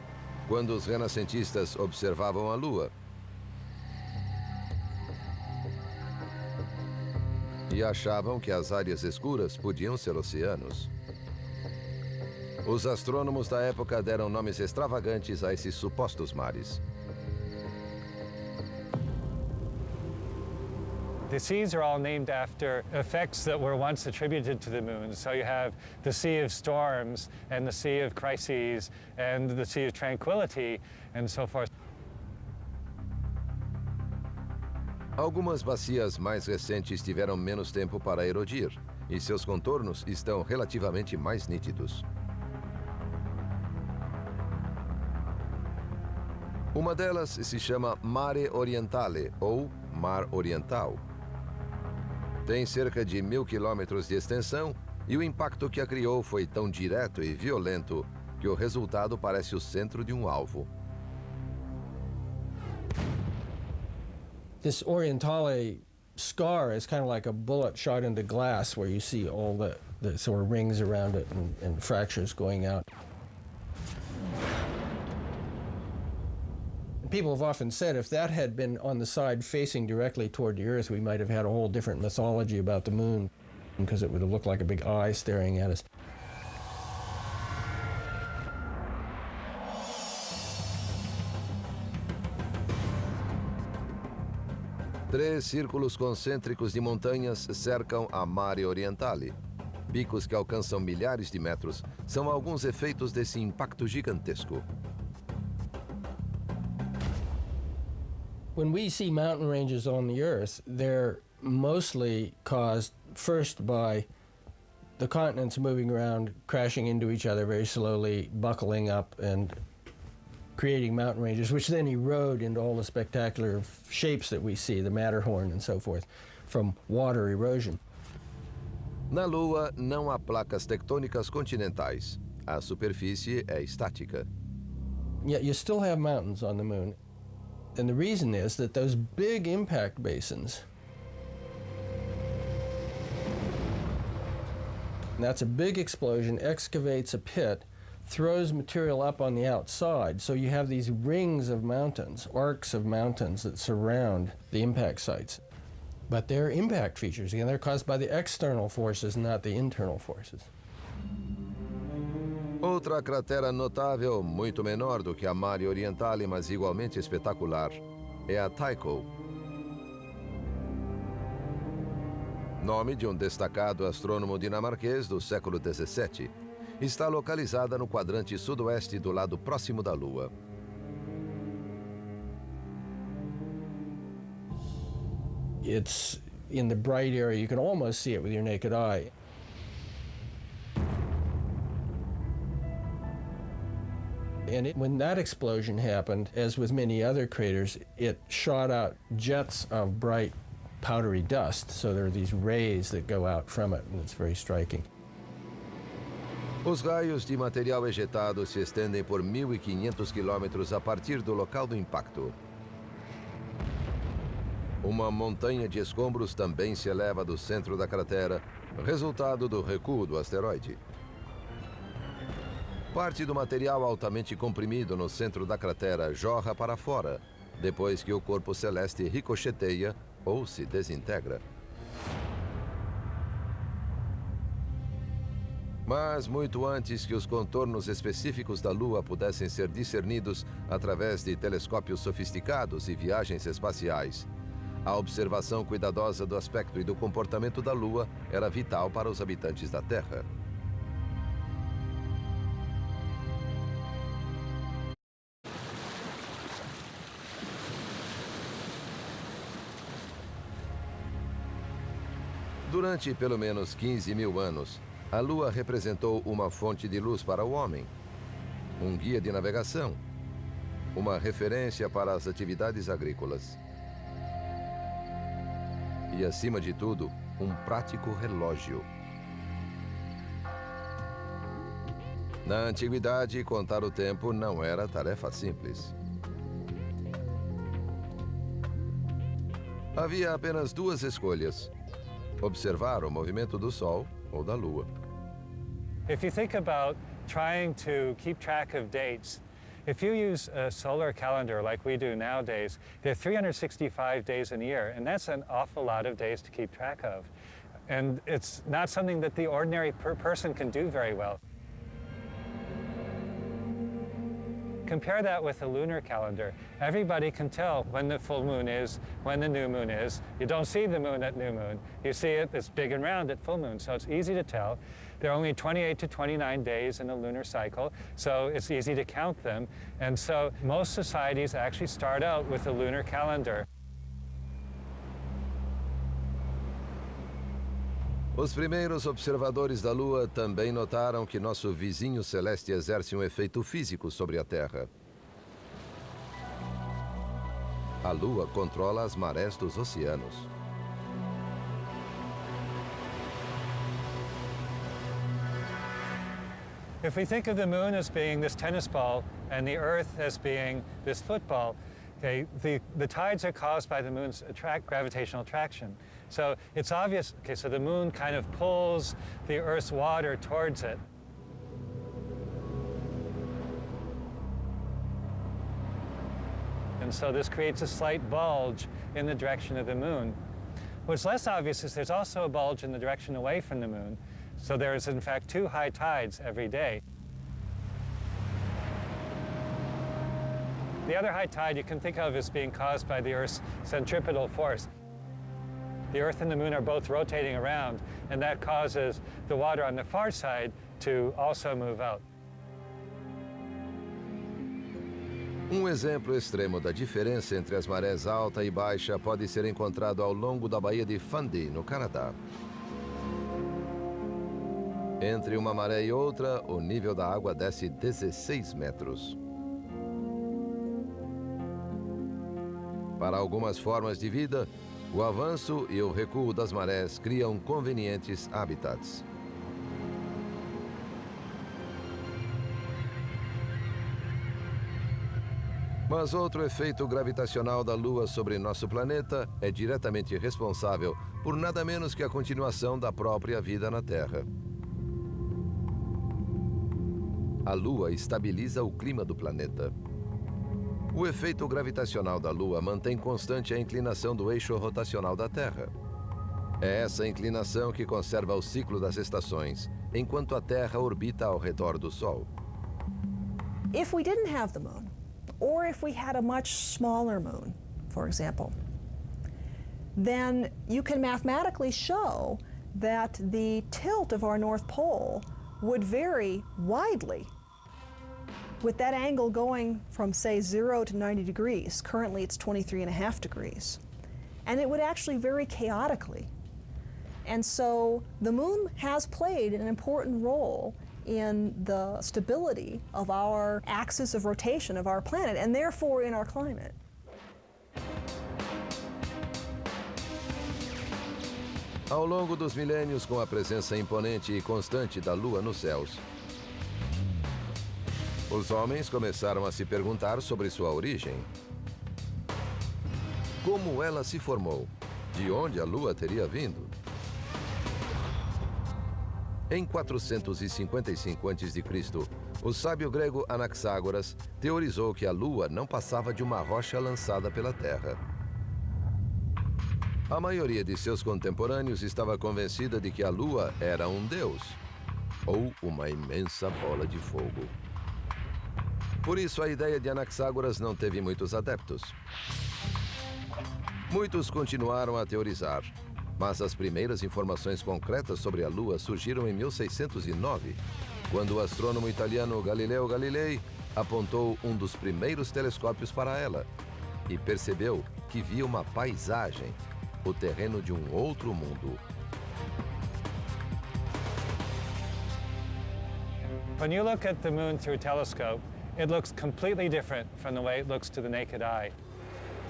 quando os renascentistas observavam a Lua e achavam que as áreas escuras podiam ser oceanos. Os astrônomos da época deram nomes extravagantes a esses supostos mares. The seas are all named after effects that were once attributed to the moon. So you have the Sea of Storms and the Sea of Crises and the Sea of Tranquility and so forth. Algumas bacias mais recentes tiveram menos tempo para erodir e seus contornos estão relativamente mais nítidos. Uma delas se chama Mare Orientale, ou Mar Oriental. Tem cerca de 1.000 quilômetros de extensão e o impacto que a criou foi tão direto e violento que o resultado parece o centro de um alvo. This Orientale scar is kind of like a bullet shot into glass where you see all the sort of rings around it and fractures going out. People have often said if that had been on the side facing directly toward the Earth, we might have had a whole different mythology about the moon because it would have looked like a big eye staring at us. 3 círculos concêntricos de montanhas cercam a Mare Orientale. Picos que alcançam milhares de metros são alguns efeitos desse impacto gigantesco. When we see mountain ranges on the Earth, they're mostly caused first by the continents moving around, crashing into each other very slowly, buckling up and creating mountain ranges, which then erode into all the spectacular shapes that we see, the Matterhorn and so forth, from water erosion. Na Lua, não há placas tectônicas continentais. A superfície é estática. Yet you still have mountains on the Moon. And the reason is that those big impact basins, that's a big explosion, excavates a pit, throws material up on the outside, so you have these rings of mountains, arcs of mountains that surround the impact sites. But they're impact features. Again, they're caused by the external forces, not the internal forces. Outra cratera notável, muito menor do que a Mare Orientale, mas igualmente espetacular, é a Tycho. Nome de um destacado astrônomo dinamarquês do século XVII. Está localizada no quadrante sudoeste do lado próximo da Lua. It's in the bright area. You can almost see it with your naked eye. And when that explosion happened, as with many other craters, it shot out jets of bright powdery dust. So there are these rays that go out from it, and it's very striking. Os raios de material ejetado se estendem por 1.500 quilômetros a partir do local do impacto. Uma montanha de escombros também se eleva do centro da cratera, resultado do recuo do asteroide. Parte do material altamente comprimido no centro da cratera jorra para fora, depois que o corpo celeste ricocheteia ou se desintegra. Mas muito antes que os contornos específicos da Lua pudessem ser discernidos através de telescópios sofisticados e viagens espaciais, a observação cuidadosa do aspecto e do comportamento da Lua era vital para os habitantes da Terra. Durante pelo menos 15.000 anos, a Lua representou uma fonte de luz para o homem, um guia de navegação, uma referência para as atividades agrícolas e, acima de tudo, um prático relógio. Na antiguidade, contar o tempo não era tarefa simples. Havia apenas 2 escolhas: observar o movimento do Sol ou da Lua. If you think about trying to keep track of dates, if you use a solar calendar like we do nowadays, there are 365 days in a year, and that's an awful lot of days to keep track of. And it's not something that the ordinary person can do very well. Compare that with a lunar calendar. Everybody can tell when the full moon is, when the new moon is. You don't see the moon at new moon. You see it, it's big and round at full moon, so it's easy to tell. There are only 28 to 29 days in a lunar cycle, so it's easy to count them. And so most societies actually start out with a lunar calendar. Os primeiros observadores da Lua também notaram que nosso vizinho celeste exerce um efeito físico sobre a Terra. A Lua controla as marés dos oceanos. If we think of the moon as being this tennis ball and the Earth as being this football, okay, the tides are caused by the moon's gravitational attraction. So it's obvious, okay, so the moon kind of pulls the Earth's water towards it. And so this creates a slight bulge in the direction of the moon. What's less obvious is there's also a bulge in the direction away from the moon. So there's, in fact, 2 high tides every day. The other high tide you can think of as being caused by the Earth's centripetal force. the Earth and the Moon are both rotating around, and that causes the water on the far side to also move out. Exemplo extremo da diferença entre as marés alta e baixa pode ser encontrado ao longo da Baía de Fundy, no Canadá. Entre uma maré e outra, o nível da água desce 16 metros. Para algumas formas de vida, o avanço e o recuo das marés criam convenientes habitats. Mas outro efeito gravitacional da Lua sobre nosso planeta é diretamente responsável por nada menos que a continuação da própria vida na Terra. A Lua estabiliza o clima do planeta. O efeito gravitacional da Lua mantém constante a inclinação do eixo rotacional da Terra. É essa inclinação que conserva o ciclo das estações, enquanto a Terra orbita ao redor do Sol. If we didn't have the moon, or if we had a much smaller moon, for example, then you can mathematically show that the tilt of our North Pole would vary widely, with that angle going from, say, 0 to 90 degrees. Currently, it's 23.5 degrees. And it would actually vary chaotically. And so the moon has played an important role in the stability of our axis of rotation of our planet, and therefore in our climate. Ao longo dos milênios, com a presença imponente e constante da Lua nos céus, os homens começaram a se perguntar sobre sua origem. Como ela se formou? De onde a Lua teria vindo? Em 455 a.C., o sábio grego Anaxágoras teorizou que a Lua não passava de uma rocha lançada pela Terra. A maioria de seus contemporâneos estava convencida de que a Lua era um deus, ou uma imensa bola de fogo. Por isso, a ideia de Anaxágoras não teve muitos adeptos. Muitos continuaram a teorizar, mas as primeiras informações concretas sobre a Lua surgiram em 1609, quando o astrônomo italiano Galileo Galilei apontou um dos primeiros telescópios para ela e percebeu que via uma paisagem, o terreno de um outro mundo. When you look at the moon through a telescope, it looks completely different from the way it looks to the naked eye.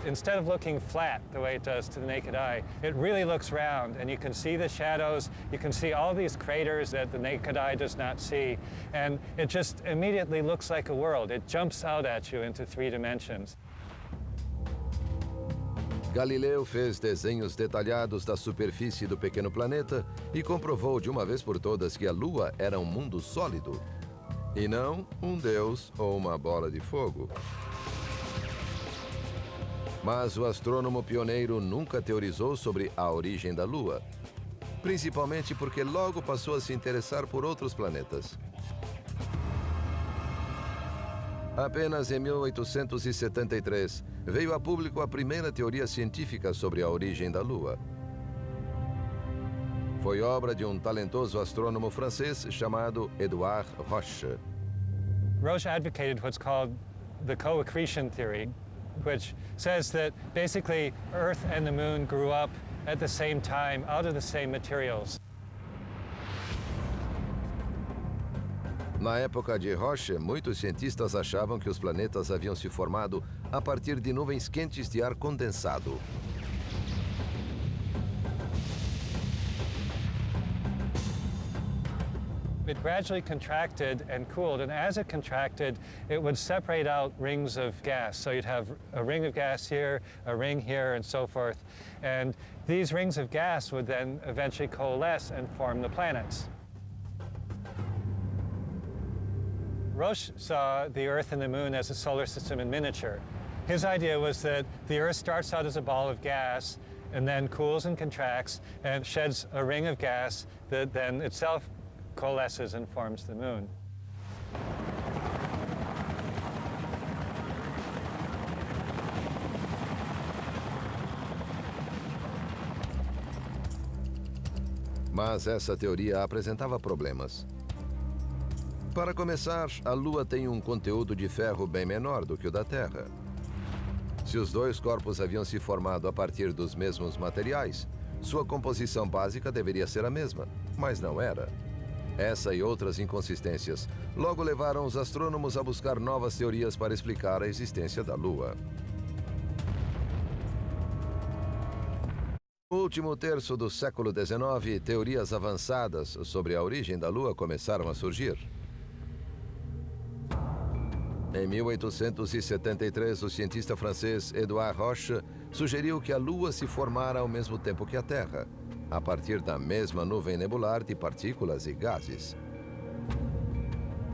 Instead of looking flat the way it does to the naked eye, it really looks round, and you can see the shadows, you can see all these craters that the naked eye does not see, and it just immediately looks like a world. It jumps out at you into 3 dimensions. Galileu fez desenhos detalhados da superfície do pequeno planeta e comprovou de uma vez por todas que a Lua era um mundo sólido, e não um deus ou uma bola de fogo. Mas o astrônomo pioneiro nunca teorizou sobre a origem da Lua, principalmente porque logo passou a se interessar por outros planetas. Apenas em 1873 veio a público a primeira teoria científica sobre a origem da Lua. Foi obra de um talentoso astrônomo francês chamado Édouard Roche. Roche advocated what's called the co-accretion theory, which says that basically Earth and the Moon grew up at the same time out of the same materials. Na época de Roche, muitos cientistas achavam que os planetas haviam se formado a partir de nuvens quentes de ar condensado. It gradually contracted and cooled, and as it contracted, it would separate out rings of gas. So you'd have a ring of gas here, a ring here, and so forth. And these rings of gas would then eventually coalesce and form the planets. Roche saw the Earth and the Moon as a solar system in miniature. His idea was that the Earth starts out as a ball of gas and then cools and contracts and sheds a ring of gas that then itself coalesces and forms the moon. Mas essa teoria apresentava problemas. Para começar, a Lua tem um conteúdo de ferro bem menor do que o da Terra. Se os dois corpos haviam se formado a partir dos mesmos materiais, sua composição básica deveria ser a mesma, mas não era. Essa e outras inconsistências logo levaram os astrônomos a buscar novas teorias para explicar a existência da Lua. No último terço do século XIX, teorias avançadas sobre a origem da Lua começaram a surgir. Em 1873, o cientista francês Édouard Roche sugeriu que a Lua se formara ao mesmo tempo que a Terra, a partir da mesma nuvem nebular de partículas e gases.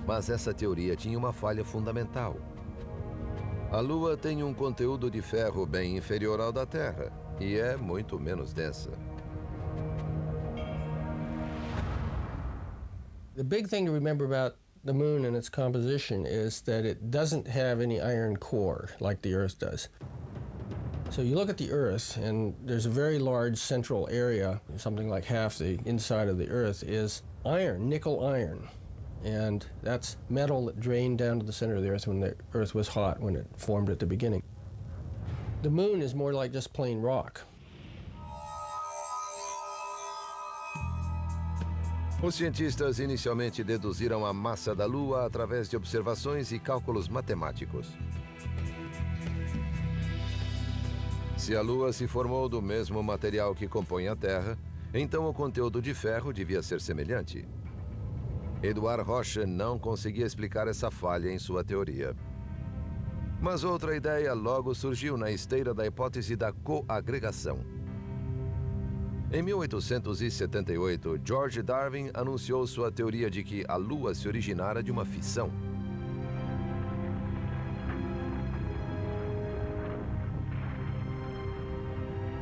Mas essa teoria tinha uma falha fundamental. A Lua tem um conteúdo de ferro bem inferior ao da Terra e é muito menos densa. The big thing to remember about the moon and its composition is that it doesn't have any iron core like the Earth does. So you look at the Earth, and there's a very large central area, something like half the inside of the Earth is iron, nickel iron. And that's metal that drained down to the center of the Earth when the Earth was hot, when it formed at the beginning. The moon is more like just plain rock. Os cientistas inicialmente deduziram a massa da Lua através de observações e cálculos matemáticos. Se a Lua se formou do mesmo material que compõe a Terra, então o conteúdo de ferro devia ser semelhante. Édouard Roche não conseguia explicar essa falha em sua teoria. Mas outra ideia logo surgiu na esteira da hipótese da coagregação. Em 1878, George Darwin anunciou sua teoria de que a Lua se originara de uma fissão.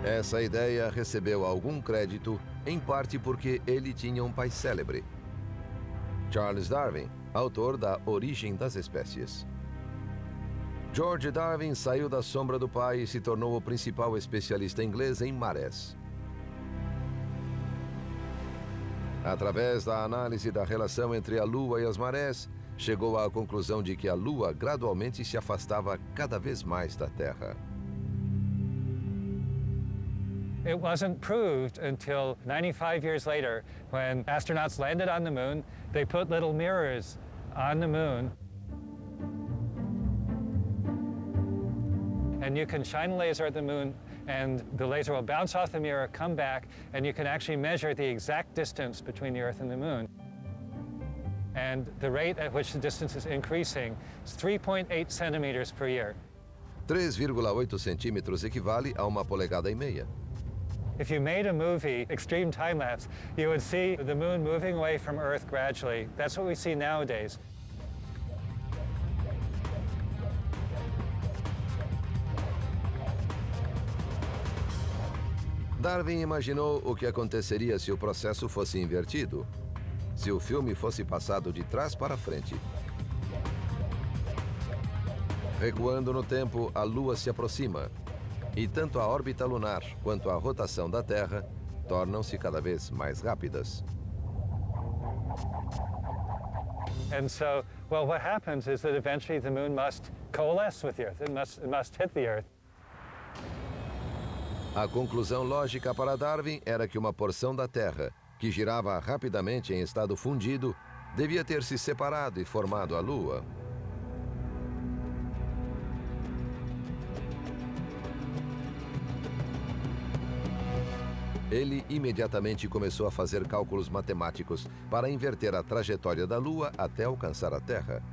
Essa ideia recebeu algum crédito, em parte porque ele tinha um pai célebre, Charles Darwin, autor da Origem das Espécies. George Darwin saiu da sombra do pai e se tornou o principal especialista inglês em marés. Através da análise da relação entre a Lua e as marés, chegou à conclusão de que a Lua gradualmente se afastava cada vez mais da Terra. It wasn't proved until 95 years later, when astronauts landed on the moon. They put little mirrors on the moon. And you can shine a laser at the moon, and the laser will bounce off the mirror, come back, and you can actually measure the exact distance between the Earth and the moon. And the rate at which the distance is increasing is 3.8 centimeters per year. 3,8 centímetros equivale a 1,5 polegadas. If you made a movie, extreme time-lapse, you would see the moon moving away from Earth gradually. That's what we see nowadays. Darwin imaginou o que aconteceria se o processo fosse invertido, se o filme fosse passado de trás para frente. Recuando no tempo, a Lua se aproxima, e tanto a órbita lunar quanto a rotação da Terra tornam-se cada vez mais rápidas. And so, well, what happens is that eventually the moon must coalesce with the Earth. It must hit the Earth. A conclusão lógica para Darwin era que uma porção da Terra, que girava rapidamente em estado fundido, devia ter se separado e formado a Lua. Ele imediatamente começou a fazer cálculos matemáticos para inverter a trajetória da Lua até alcançar a Terra.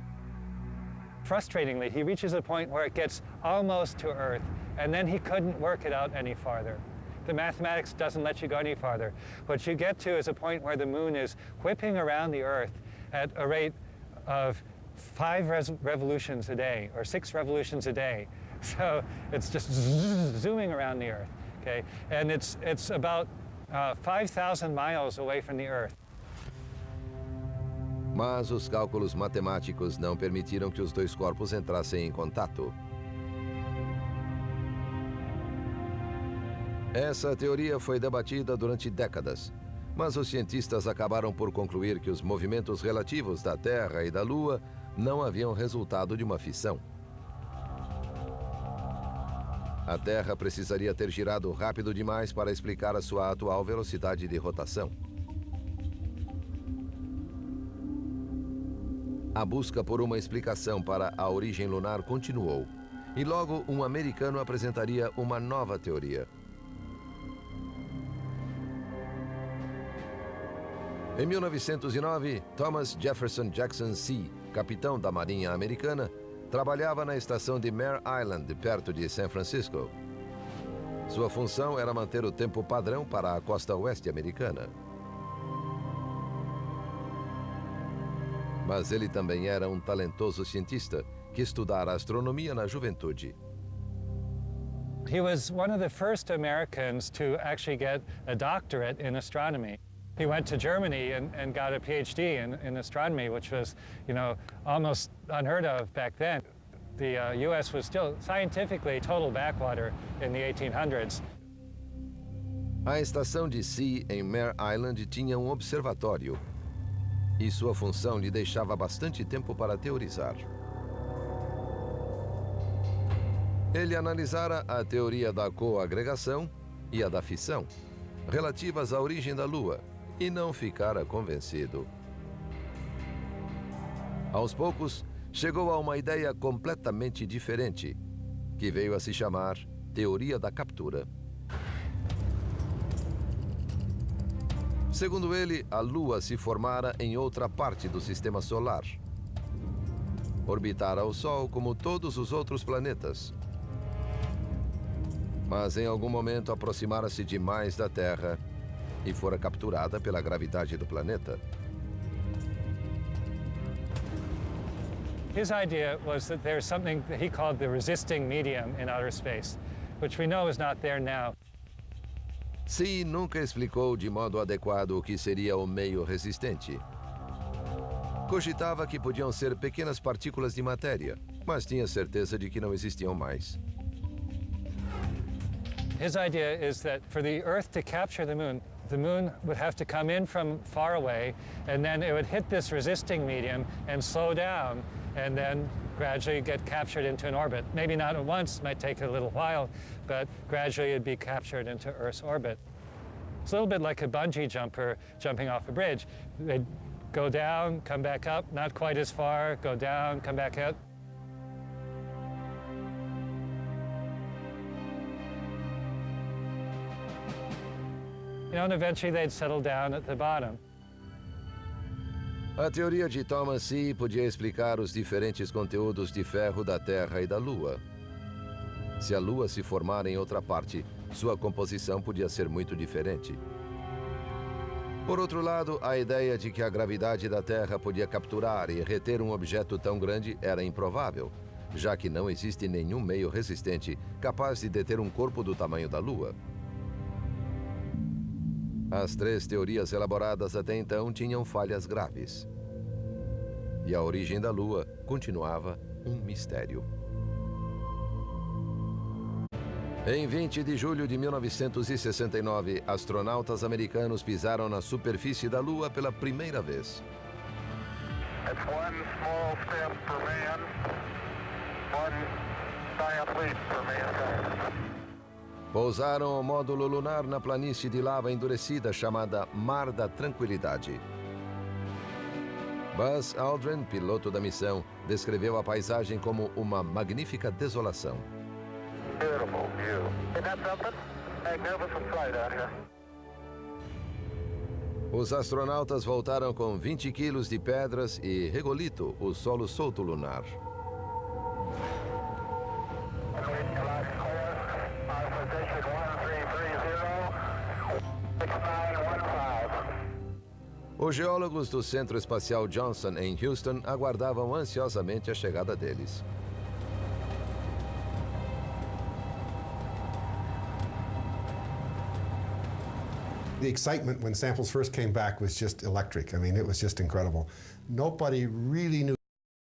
Frustratingly, he reaches a point where it gets almost to Earth, and then he couldn't work it out any farther. The mathematics doesn't let you go any farther. What you get to is a point where the moon is whipping around the Earth at a rate of 5 revolutions a day, or 6 revolutions a day. So it's just zooming around the Earth, okay? And it's about 5,000 miles away from the Earth. Mas os cálculos matemáticos não permitiram que os dois corpos entrassem em contato. Essa teoria foi debatida durante décadas, Mas os cientistas acabaram por concluir que os movimentos relativos da Terra e da Lua não haviam resultado de uma fissão. A Terra precisaria ter girado rápido demais para explicar a sua atual velocidade de rotação. A busca por uma explicação para a origem lunar continuou, e logo um americano apresentaria uma nova teoria. Em 1909, Thomas Jefferson Jackson C., capitão da Marinha Americana, trabalhava na estação de Mare Island, perto de San Francisco. Sua função era manter o tempo padrão para a costa oeste americana. Mas ele também era um talentoso cientista que estudara astronomia na juventude. He was one of the first Americans to actually get a doctorate in astronomy. He went to Germany and got a PhD in astronomy, which was, almost unheard of back then. The U.S. was still scientifically total backwater in the 1800s. A estação de Sea em Mare Island tinha um observatório, e sua função lhe deixava bastante tempo para teorizar. Ele analisara a teoria da coagregação e a da fissão, relativas à origem da Lua, e não ficara convencido. Aos poucos, chegou a uma ideia completamente diferente, que veio a se chamar teoria da captura. Segundo ele, a Lua se formara em outra parte do sistema solar. Orbitara o Sol como todos os outros planetas. Mas em algum momento aproximara-se demais da Terra e fora capturada pela gravidade do planeta. His idea was that there's something that he called the resisting medium in outer space, which we know is not there now. See nunca explicou de modo adequado o que seria o meio resistente. Cogitava que podiam ser pequenas partículas de matéria, mas tinha certeza de que não existiam mais. His idea is that for the Earth to capture the moon would have to come in from far away, and then it would hit this resisting medium and slow down, and then gradually get captured into an orbit. Maybe not at once, might take a little while, but gradually it'd be captured into Earth's orbit. It's a little bit like a bungee jumper jumping off a bridge. They'd go down, come back up, not quite as far, go down, come back up. And eventually they'd settle down at the bottom. A teoria de Thomas C. podia explicar os diferentes conteúdos de ferro da Terra e da Lua. Se a Lua se formar em outra parte, sua composição podia ser muito diferente. Por outro lado, a ideia de que a gravidade da Terra podia capturar e reter um objeto tão grande era improvável, já que não existe nenhum meio resistente capaz de deter um corpo do tamanho da Lua. As três teorias elaboradas até então tinham falhas graves. E a origem da Lua continuava um mistério. Em 20 de julho de 1969, astronautas americanos pisaram na superfície da Lua pela primeira vez. It's one small step for man, one giant leap for mankind. Pousaram o módulo lunar na planície de lava endurecida chamada Mar da Tranquilidade. Buzz Aldrin, piloto da missão, descreveu a paisagem como uma magnífica desolação. Beautiful view. Isn't that something? Magnificent sight out here. Os astronautas voltaram com 20 quilos de pedras e regolito, o solo solto lunar. Os geólogos do Centro Espacial Johnson, em Houston, aguardavam ansiosamente a chegada deles. The excitement when samples first came back was just electric. I mean, it was just incredible. Nobody really knew